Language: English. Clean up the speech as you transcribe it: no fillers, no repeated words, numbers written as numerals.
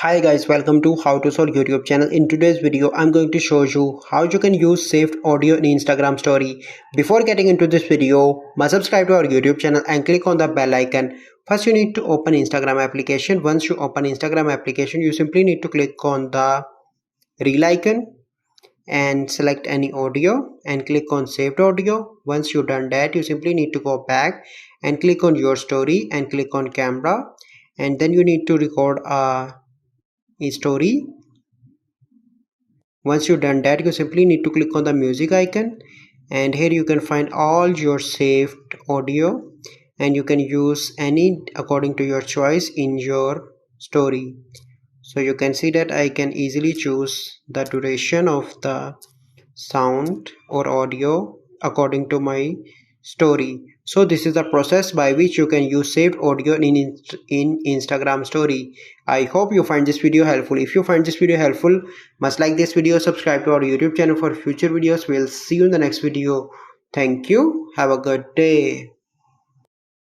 Hi guys, welcome to How to Solve YouTube channel. In today's video, I'm going to show you how you can use saved audio in Instagram story. Before getting into this video, must subscribe to our YouTube channel and click on the bell icon. First, you need to open Instagram application. Once you open Instagram application, you simply need to click on the reel icon and select any audio and click on saved audio. Once you've done that, you simply need to go back and click on your story and click on camera, and then you need to record a story. Once you've done that, you simply need to click on the music icon, and here you can find all your saved audio, and you can use any according to your choice in your story. So you can see that I can easily choose the duration of the sound or audio according to my story. So this is the process by which you can use saved audio in Instagram story. I hope you find this video helpful. If you find this video helpful, must like this video, subscribe to our YouTube channel for future videos. We'll see you in the next video. Thank you. Have a good day.